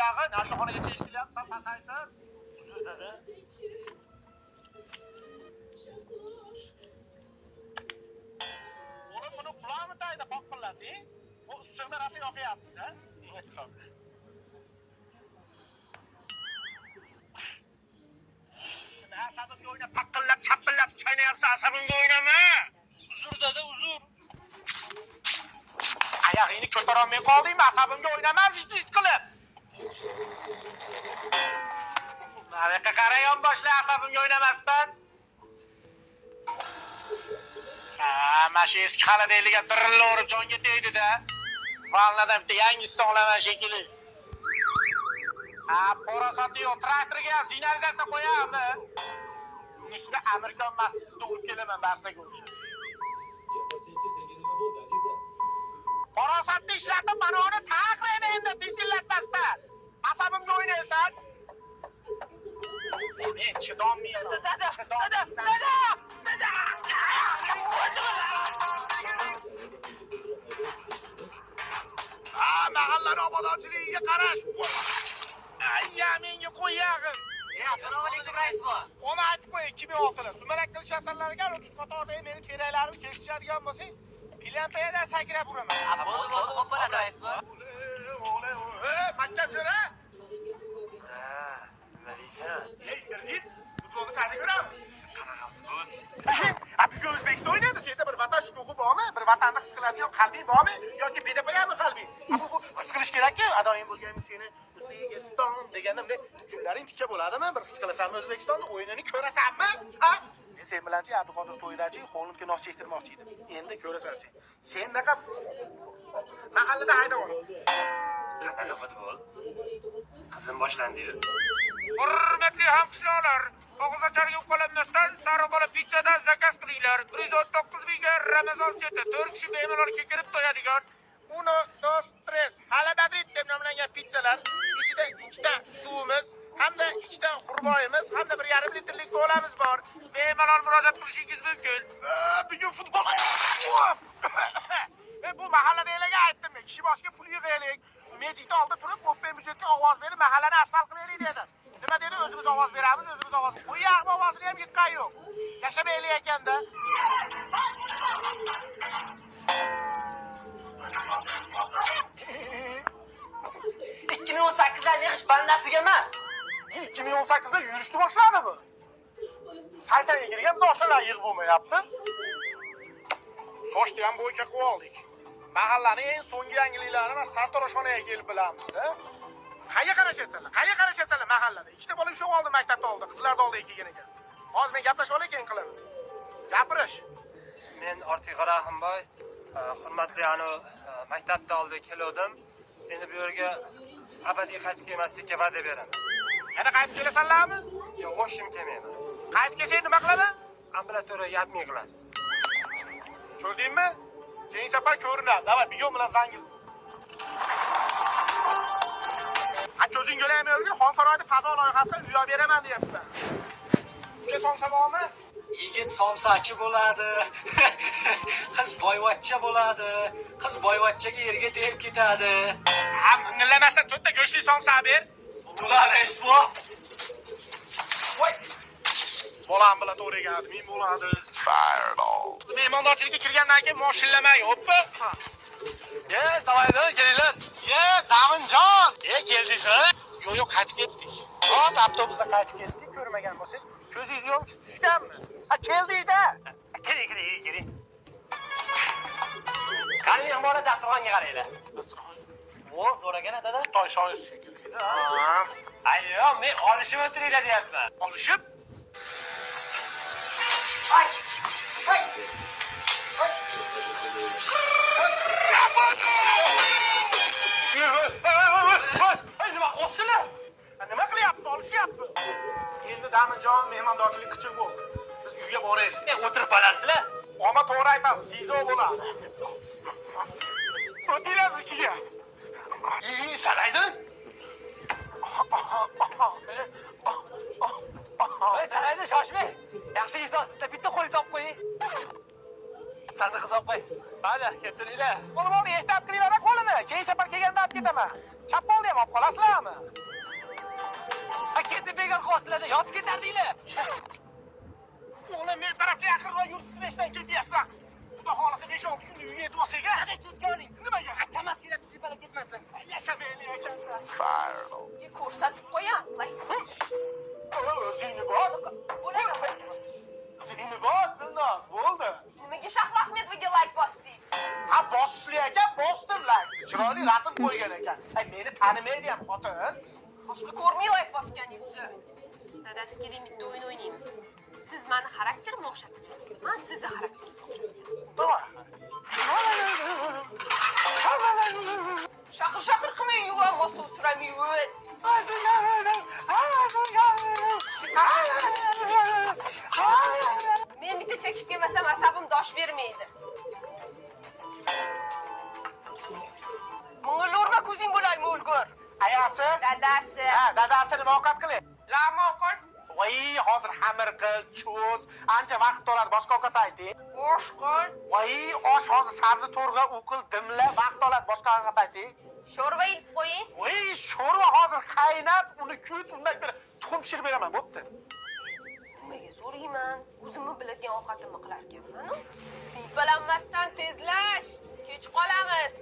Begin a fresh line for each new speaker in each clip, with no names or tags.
Yog'i narigi xonagacha eshitilyapti, sal pasaytir. Uzr dedi. O'g'lim buni qulog'ini tagida poqqillatdi. Bu issiqni rosa yoqyapti-da. Asabimga o'ynab, taqillab, chapillab chaynayapsan, asabimga o'ynama. Uzr dedi, uzr. Oyog'ingni ko'tarolmay qoldingmi? Asabimga o'ynama, vijt qilib. Nariyoqqa qarang, yonboshla asabimga o'ynamasdan. Mana shu eski xonadayliga dirilla urib jonga tegdi-da. Valnadan bitta yangisini olaman shekilli. Porosati yo'q, traktorga ham signalizatsiya qo'yammi? Ismi Amirjon Mas'udni urib kelaman, barsaga o'sha. Porosatni ishlatib, mana uni taqraydi endi tinchillatmasdan. Asabimga o'ynaysan. Men chidolmayman. Dada. Mahallani obodonchiligiga qarash. Ayya, menga qo'yag'im.
Assalomu alaykum rais bu.
Ona aytib qo'y, 2006-da. Sumalak qilishasanlarga, uch qatordagi meni teraklarim kesishadigan bo'lsang, pilampiyadan sakrab uraman.
Bo'ldi, xo'p bo'ladi rais bu.
Maktab jo'ra.
Nima deysan?
Yigit, futbolni qanday ko'ramiz?
Qanaqa futbol?
Bugun O'zbekiston o'ynaydi, senda bir vatan shukuhi bormi? Bir vatanni his qiladigan qalbing bormi? Yoki bedapaganmi qalbing? Bu his qilish kerak-ku. Adoyim bo'lganmi seni O'zbekiston deganda bunday kunlaring tikka bo'ladimi? Bir his qilasanmi O'zbekistonni o'yinini ko'rasanmi? Ha? Men sen bilanchi Abduqodir to'yidachi qo'limga nos chektirmoqchi edim. Endi ko'rasan sen. Sendaqa mahallada haydab ol.
Qanaqa futbol? Qizim boshlandi-yu.
Hurmatli hamqishloqlar, og'izachariga uqalanmasdan Saribola pizzadan zakaz qilinglar. 119 mingga Ramazon seti 4 kishi bemalol kirib to'yadigan 1, 2, 3 Hala Madrid deb nomlangan pizzalar, ichida 2 ta suvimiz hamda 2 ta xurmoyimiz hamda 1,5 litrlik kolamiz bor. Bemalol murojaat qilishingiz mumkin. Bugun futbol. Bu mahalladagilarga aytdim men, kishi boshiga pul yig'aylik. Mejikni oldi turib, o'pmay budjetga ovoz berib, mahallani asfalt qilaylik dedi. Nima dedi? O'zimiz ovoz beramiz, o'zimiz ovoz. Bu yog'ni ovozini ham yiqqan yo'q. Yashamaylik ekanda.
2018 dan yig'ish bandasiga emas.
2018 da yurishni boshladimi? Saysaga kirgan boshlalar yig'ib bo'lmayapti. Sochni ham bo'yga qo'yib oldik. Mahallaning eng so'nggi yangiliklarini mana sartaroshxonaga kelib bilamiz-da. Qayerga qarashyapsizlar? Qayerga qarashyapsizlar mahallada? Ikkita bola shu oldi maktabda oldi, qizlarda oldi ekan ekan. Hozir men gaplashib olay keyin qilaman. Gapirish.
Men Ortiqxo'ja Rahimboy, hurmatli maktabda oldi keldim. Endi bu yerga abadiy qaytib kelmaslikka va'da beraman.
Yana qaytib kelasanlarmi?
Yo'q, o'shim kelmayman.
Qaytib kelsang nima qilaman?
Ambulatoriyaga yatmay qilasiz.
Ko'rdingmi? Keyingi safar ko'rinadi. Davay, bigon bilan zangil. Ko'zing ko'raymi o'g'il? Xonsaroyda fazo loyihasida uy olib beraman deyapti. Ucha somsa bormi?
Yigit somsachi bo'ladi. Qiz boyvachcha bo'ladi. Qiz boyvachchaga yerga tegib ketadi.
Ha, mingillamasdan to'rtta go'shtli somsa ber.
Bular esbo. Voy.
Bolam bilan to'g'riga men bo'ladi. Fireball. Mehmondorchilikka kirgandan keyin moshinlamay, hoppa.
Salaydan kelinglar.
Daminjon. Keldingizmi? Yo'q, qaytib ketdik. Hozir avtobusda qaytib ketdik, ko'rmagan bo'lsangiz, ko'zingiz yomchi tushganmi? Ha, keldik-da. Kiring.
Qani mehmonlar dasturxonga qaranglar.
Dasturxon.
Vo, zo'ragan dada.
Xitoy shoyisi shekilli.
Ayyo, men olishib o'tiringlar deyapman.
Olishib?
Ay.
Nima qilibsizlar? Nima qilyapti? Olishyapti. Endi Daminjon mehmondorchilik qichib bo'ldi. Biz uyga boraylik.
O'tirib qolarsizlar.
Ama to'g'ri aytasiz, fizo bo'ladi. O'tinglar bizga.
Salaydin. Voy, Salaydin, shoshmang. Yaxshi insonsizda bitta qo'y solib qo'ying. Sandiq hisob qo'y.
Mayli, keltiringlar. Qo'lim oldi, estab qilinglar qo'limni. keyin safar kelganda olib ketaman. Chap qoldi ham olib qolasizlarmi?
Ketib bekor qolasizlar, yotib ketardinglar.
O'g'lim, men tarafga yaqinroq yursiz ishdan ketyapsan. Xudo xolasa 5-6 kun uyga yetib olsak, qancha ketganing? Nimaga? Chamasi keladi, tepalab ketmasin. Yashamayli ekansan.
Ko'rsatib qo'yam.
O'zingni bos. O'zingni bos, Dilnoz, bo'ldi.
Nimaga Shahlo Ahmedovaga like bosdingiz?
Ha, bosishli ekan, bosdim like. Chiroyli rasm qo'ygan ekan. Ay, meni tanimaydi ham xotin.
Boshqa ko'rmay like bosganingizni. Dadasi keling bitta o'yin o'ynaymiz. Siz meni xarakterimga o'xshatasiz. Men sizni xarakteringizga o'xshataman.
To'g'ri.
Shaqir qilmang, yuvam, mosov turamayman. Men bitta chekib kelmasam asabim dosh bermaydi. Mung'ilurma ko'zing bo'lay, mo'lgur.
Ayasi?
Dadasi.
Ha, dadasi nima ovqat qiling?
Lama ovqat.
Voy, hozir xamir qil, cho'z, ancha vaqt oladi, boshqa ovqat ayting.
Osh qil.
Voy, osh hozir sabzi to'rg'a, uqil, dimla, vaqt oladi, boshqa ovqat ayting.
Sho'rva ilib qo'ying.
Voy, sho'rva hozir qaynab, uni kuyt, undan ko'ra tuxum pishirib beraman, bo'pti.
Nimaga so'rayman? O'zimni biladigan ovqatimni qilar ekanman-ku. Siypalanmasdan tezlash. Kech qolamiz.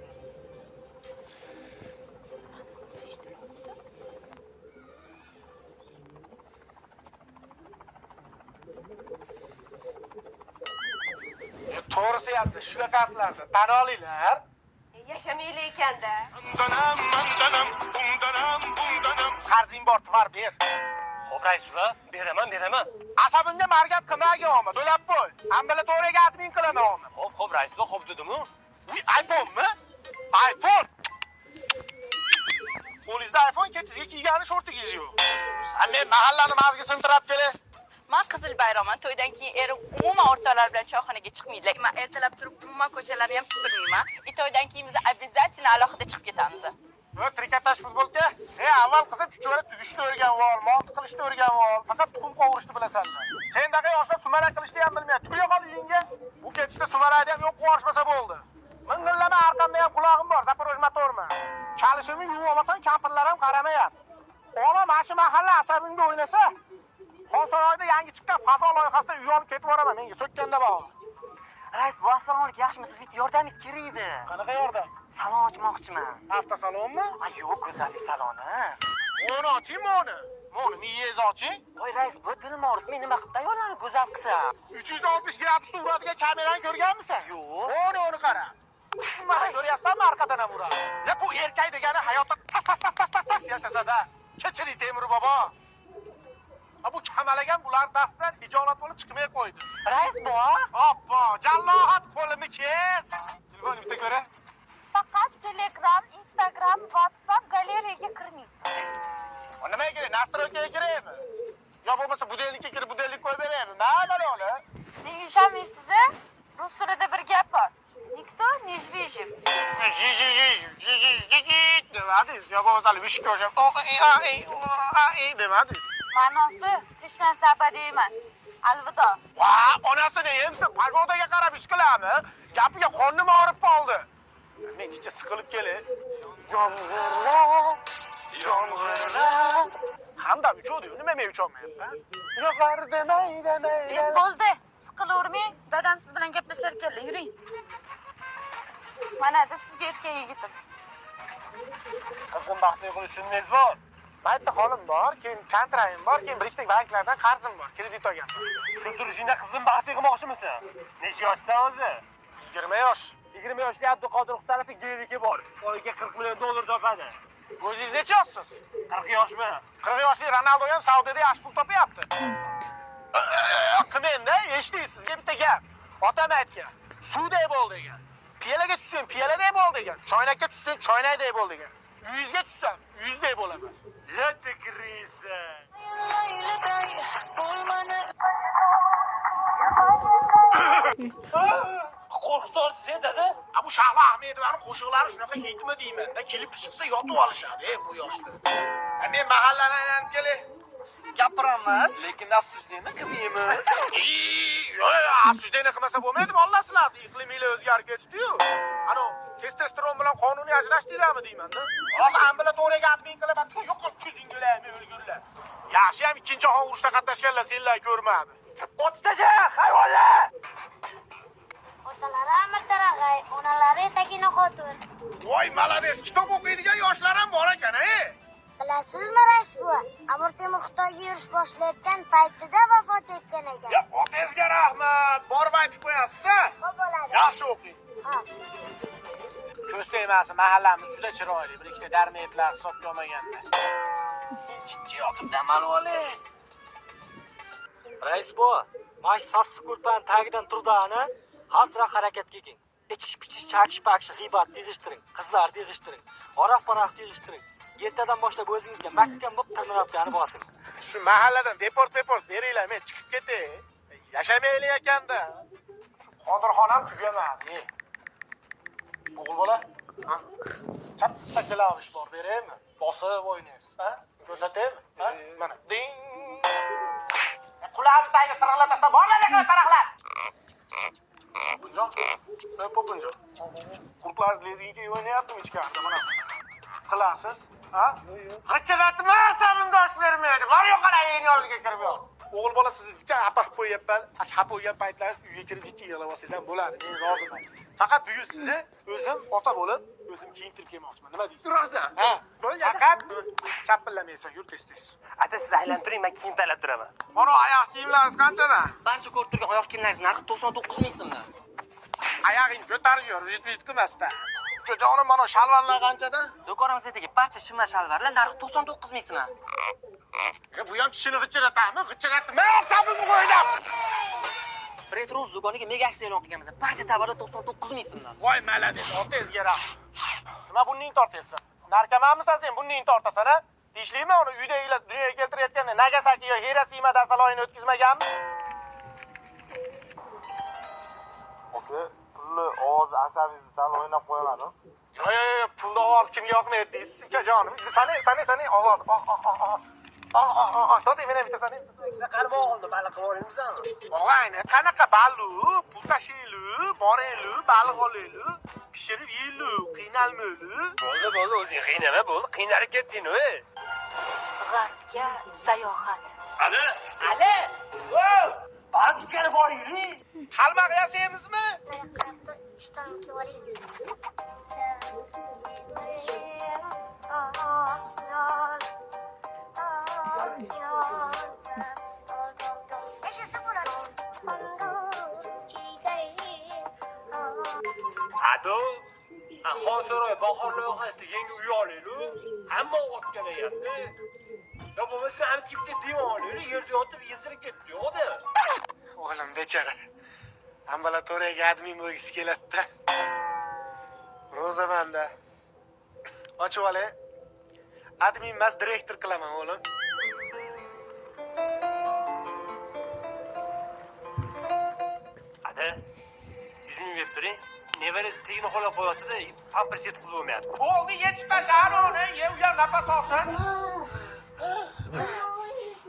To'g'risi yapti, shunaqasilarda tan olinglar.
Yashamayli ekanda.
Qarzing bor, to'g'ri ber.
Xo'p, rais uka, beraman.
Asabimga margat qilmagin, omma, to'lab qo'y. Hamdala to'g'riga admin qilaman, omma.
Xo'p, rais uka, xo'p dedim-ku.
Uy, iPhone-mi? iPhone. Qo'lingizda iPhone, ketizga kiygani shortingiz yo'q. Men mahallani mazgi sintirab kelay.
Men Qizil bayramman. To'ydan keyin erim umuman o'rtoqlar bilan choyxonaga chiqmaydi. Men ertalab turib umuman ko'chalarni ham supurmayman. To'ydan keyin biz обязательно alohida chiqib ketamiz.
Trikotaj futbolka. Sen avval qizim chuchvara tugishni o'rganib ol, mont qilishni o'rganib ol. Faqat tuxum qovurishni bilasanlar. Sendaqa yoshlar sumara qilishni ham bilmaydi. Tuya qol uyingga. Bu ketishda sumarada ham yo'q quvonishmasa bo'ldi. Ming'illama arqamda ham qulog'im bor, Zaporoj motormi. Chalishimni yuvib olmasam, kampirlar ham qaramayapti. Ona mana shu mahalla asabimga o'ynasa, Xonsaroyda yangi chiqqan fazo loyihasida uy olib ketib boraman, menga so'kkanda bor.
Rais, bu assalomu alaykum, yaxshimisiz? Bitta yordamingiz kerak edi.
Qanaqa yordam?
Salon ochmoqchiman.
Avtosalonmi?
Yo'q, go'zallik saloni.
Uni ochingmi uni? Moni miyangizni oching.
Voy, rais, bu dilim og'rib, men nima qilib tayyorlarni go'zal qilsam?
360 gradusda uradigan kamerani ko'rganmisan?
Yo'q.
Uni qara. Mana ko'ryapsanmi arqadan ham uradi. Ya bu erkak degani hayotda tas yashasa-da. Kechiring Temur bobo. Bu kamalagan bular dastidan ijolat bo'lib chiqmay qo'ydi.
Rais, bu?
Oppo, jallohat qo'limi kes. Telefonni bitta ko'ra.
Faqat Telegram, Instagram, WhatsApp galeriyaga kirmaysiz.
Nimaga kerak? Nastroykaga kerakmi? Yo bo'lmasa budellikka kirib budellik qo'yib beraymi? Nima bo'ladi?
Menga ishonmaysiz? Rus tilida bir gap bor. Nikto недвижим.
Demadingiz, yo bo'lmasa vish ko'rishim. Demadingiz.
Ma'nosi hech narsa abadiy emas. Alvido.
Va, onasini emsa pagodaga qarab ish qiladimi? Gapiga qornim og'rib qoldi. Men kecha siqilib kelib, yomg'irlar. Hamdam uchodi, nima men ucholmayapman? Yo'qar demay.
Bo'ldi. Siqilavermang. Dadam siz bilan gaplashar ekanlar. Yuring. Mana sizga aytgan yigitim.
Qizim baxtli bo'lish shunday bor. Mayda xolim bor, keyin kontrayim bor, keyin bir ikkita banklardan qarzim bor, kredit olganman.
Shu turishingda qizim baxtli qilmoqchimisan? Necha yoshsan o'zi?
20 yosh.
20 yoshli Abduqodir Xusarovning geriki bor. Oyiga 40 million dollar topadi.
O'zingiz necha yoshsiz?
40 yoshmi?
40 yoshli Ronaldo ham Saudiyada yaxshi pul topyapti. Qilmangda, eshiting, sizga bitta gap. Otam aytgan, suvday bo'l degan. Piyalaga tushsang, piyaladay bo'l degan. Choynakka tushsang, choynakday bo'l degan. Uyingizga tushsam, uyingizday bo'laman.
Latta kirisa. Qo'rqitdi sen dada.
Bu Shahlo Ahmedovaning qo'shiqlari shunaqa hitmi deyman-da, kelib chiqsa yotib olishadi, bu yoshda. Men mahallani aylanib kelay.
Gapiramiz.
Lekin afsuslikni qilmaymiz. Yo'q, afsuslikni qilmasa bo'lmaydimi? Alloh sizlarni iqliminglar o'zgarib ketdi-yu. Ana testosteron bilan qonuniy ajrashdinglarmi deyman-da. Hozir ham bilan to'raga admin qilaman, yo'qol ko'zinglarni o'lgurlar. Yaxshi ham ikkinchi jahon urushida qatnashganlar senlar ko'rmadi.
Otishtaja, hayvonlar!
Otalari Amir Tarag'ay, onalari Etakina Xotun.
Voy, malades, kitob o'qiydigan yoshlar ham bor ekan-a.
Bilasizmi, Rais buva? Amir Temur Xitoyga yurish boshlayotgan paytida vafot etgan ekan.
Ya, otangizga rahmat. Borib aytib qo'yasiz-a?
Xo'p bo'ladi.
Yaxshi o'qing.
Ha.
Ko'z tegmasi, mahallamiz juda chiroyli. Bir ikkita darmetlar hisobga olmaganda.
Jiddiy yotib dam oling. Rais buva, mana sassiq ko'rpaning tagidan turdi-ani, hazra harakatga keng. Ichish-pichish, chakish-pakish, g'iybat yig'ishtiring, qizlar yig'ishtiring, oroq-paroq yig'ishtiring. Ertadan boshlab o'zingizga mahkam bo'lib tirnoqlarni bosing.
Shu mahalladan deport beringlar, men chiqib ketay. Yashamaylik ekanda. Shu Qodirxon ham tugamadi. O'g'il bola, ha? Katta klavish bor, beraymi? Bosib o'ynaysiz, ha? Ko'rsataymi? Ha? Mana, ding. Qulog'imni tagiga tiraqlatasa borlar ekan taraqlar. Bunjon, Popinjon. Qurtlar lezigiga o'ynayaptimi ichkarida mana? Qilasiz, ha? G'ichiratma, sarindosh bermaydi. Bor yo'q qarang, yozga kirib yo'q. O'g'il bola sizni apaq qo'yapman. Ashab qo'ygan paytlaringiz uyga kirib ichib yig'lab olsangiz ham bo'ladi. Men roziman. Faqat bugun sizni o'zim ota bo'lib, o'zim kiyintirib kelmoqchiman. Nima deysiz?
Rostdan.
Ha, faqat chapillamaysan, yur tez-tez.
Ata siz aylantiring, men kiyim tanlab turaman.
Mana oyoq kiyimlaringiz qanchadan?
Barcha ko'rib turgan oyoq kiyimlaringiz narxi 99 ming so'mdan.
Oyog'ing ko'tarib yur, vijit qilmasdan. Jonim, mana shalvarlar qanchadan?
Do'konimizdagi barcha shimlar shalvarlar narxi 99 ming so'mdan.
Bu ham tishini g'ichiratami? G'ichiratma, sabimni qo'ylab.
Retro do'koniga mega aksiya e'lon qilganmiz. Barcha tovarlar 99 ming so'mdan.
Voy malades, otangizga rahmat. Nima bunning tortyapsan? Narkomanmisan sen, bunning tortasan, ha? Tishlaymi uni uydagilar dunyoga keltirayotganda Nagasaki yo Hiroshimadan saloyini o'tkazmaganmi?
Oka, pulli ovoz asabingizni sal o'ynab qo'yamanu.
Yo, pulni ovoz kimga yoqmaydi deysiz, ukajonim. Sani ovoz. To'g'ri, men ham bitta sani.
Qarab oldi, baliq qilib olamizmi?
Og'ayni, qanaqa baliq, pul tashiylu, boraylu, baliq olaylu, pishirib yeylu, qiynalmaylu.
Bo'ldi, o'zing qiynama, bo'ldi. Qiynalib ketding-ku.
G'arbga sayohat.
Ali!
Ali! Voy! Baliq tutgani boringli.
Qalmoq yasaymizmi?
Ishdan oling.
Ado, Xonsaroy bahor loyihasida yangi uy olaylu, hamma o'tganayapti. Ya bo'lmasa ham tipda divan olaylu, yerda yotib yezirib ketdi, yo'qda.
O'g'lim bechara. Ambulatoriyaga admin bo'lgisi keladi-da. Rozamanda. Ochib olay. Admin emas, direktor qilaman, o'g'lim.
Ada, 100 ming berib turing. Nevarasi tegini qo'lab qo'yapti-da, pampers yetkazib bo'lmayapti.
Bo'ldi, yetishmashar uni, u ham nafas olsin.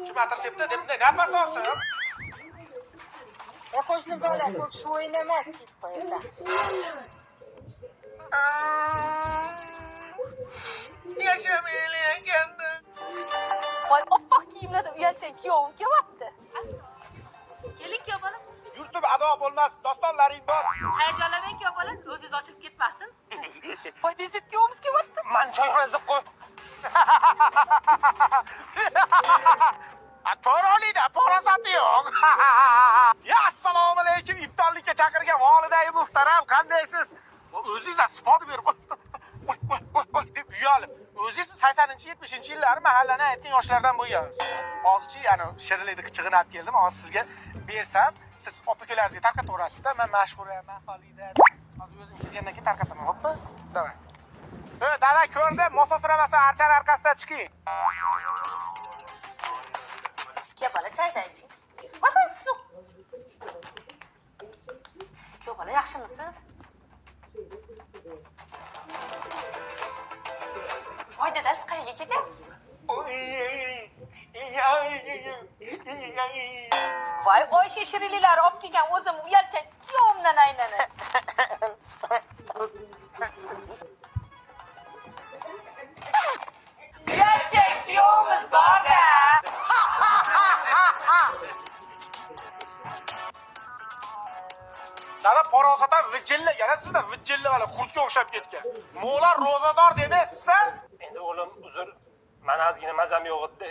Shu matrasepda debda nafas olsin.
Qo'shni bola ko'p suv o'ynamas deb qo'yadi.
Yashamaylik ekanda.
Voy, oppoq kiyimlarda uyalchang kuyovim kelyapti. Keling, kuyov bola.
Yurtib ado bo'lmas, dostonlaring bor.
Hayajonlanmang, kuyov bola. O'zingiz ochilib ketmasin. Voy, bezbet kuyovimiz kelyapti.
Men choyxonada qo'y.
To'g'rilikda porosati yo'q. Ya assalomu alaykum, iftorlikka chaqirgan volidai muhtaram, qandaysiz? O'zingizlar sifat berib voy deb uyalib. O'zingiz 80-70-yillari mahallani aytgan yoshlardan bo'lgansiz. Hozirchi, ya'ni shirinlikni qichig'ini olib keldim. Hozir sizga bersam, siz opakalaringizga tarqataverasizda. Men mashhuraman, xolida. Hozir o'zim kelgandan keyin tarqataman, xo'pmi? Davay. Dada ko'rdi, mososiramasdan archani orqasidan chiqing.
Kuyov bola, choydan iching. Voy, suv. Kuyov bola, yaxshimisiz? Voy, dada, siz qayerga ketyapsiz? Voy, Oysha shirinliklari olib kelgan o'zim uyalchang kuyovimdan aylanay.
vijilla, yana sizda vijilla hali qurtga o'xshab ketgan. Mo'lar ro'zador demaysizlar.
Endi o'g'lim uzr, mana ozgina mazam yo'q edi.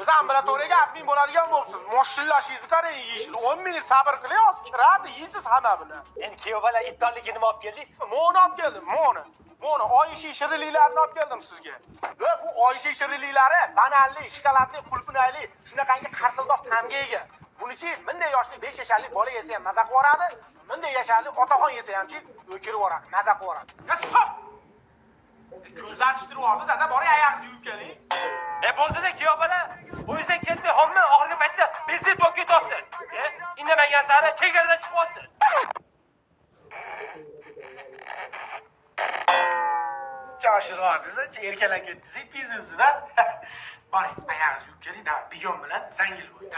O'zi ambulatoriyaga gaping bo'ladigan bo'libsiz. Moshinlashingizni qarang, yeyishni 10 minut sabr qiling, hozir kiradi, yeysiz hamma bilan.
Endi kuyov bola iftollikka nima olib keldingiz?
Mo'ni olib keldim, mo'ni. Mo'ni oyishiy shirinliklarini olib keldim sizga. Va bu oyishiy shirinliklari bananli, shokoladli, qulpinayli, shunaqangi qarsildoq ta'mga ega. Bunichi bunday yoshli 5 yasharlik bola yesa ham maza qilaveradi, bunday yasharlik otaxon yesa ham o'kirib yuboradi, maza qilaveradi. Stop! Ko'zlar ishtirib oldi, dada, boring oyog'ingizni yuvib keling.
Bo'ldi-da kuyov bola. O'yingizdan kelmay hamma oxirgi paytda bezib bo'lib ketasiz. Indamagan sari chegaradan chiqyapsiz.
Shoshiribsiz, erkalab ketdingiz, ipingizni uzun. Boring, oyog'ingizni yuvib keling, dada, bigon bilan zangil bo'ling.